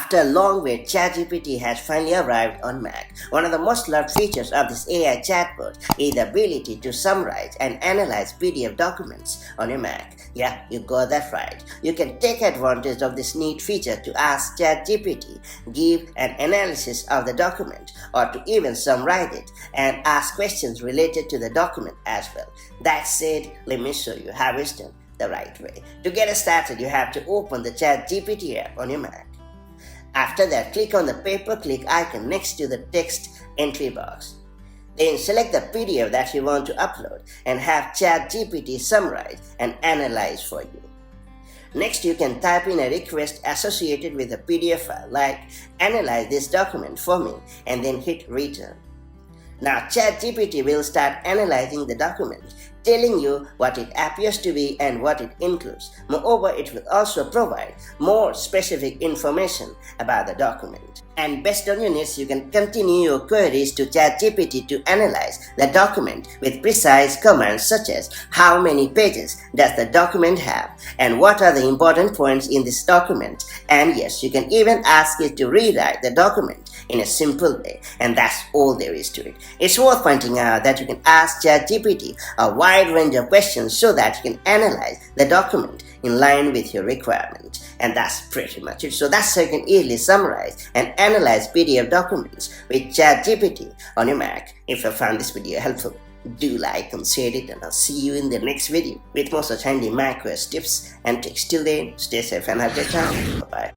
After a long wait, ChatGPT has finally arrived on Mac. One of the most loved features of this AI chatbot is the ability to summarize and analyze PDF documents on your Mac. Yeah, you got that right. You can take advantage of this neat feature to ask ChatGPT, give an analysis of the document, or to even summarize it and ask questions related to the document as well. That said, let me show you how it's done the right way. To get started, you have to open the ChatGPT app on your Mac. After that, click on the pay-per-click icon next to the text entry box. Then select the PDF that you want to upload and have ChatGPT summarize and analyze for you. Next, you can type in a request associated with the PDF file like "Analyze this document for me" and then hit return. Now ChatGPT will start analyzing the document, telling you what it appears to be and what it includes. Moreover, it will also provide more specific information about the document. And based on your needs, you can continue your queries to ChatGPT to analyze the document with precise commands such as how many pages does the document have and what are the important points in this document. And yes, you can even ask it to rewrite the document in a simple way, and that's all there is to it. It's worth pointing out that you can ask ChatGPT a wide range of questions so that you can analyze the document in line with your requirement. And that's pretty much it. So that's how you can easily summarize and analyze PDF documents with ChatGPT on your Mac. If you found this video helpful, do like and share it, and I'll see you in the next video with more such handy macOS tips and tricks. Till then, stay safe and have a great time. Bye-bye.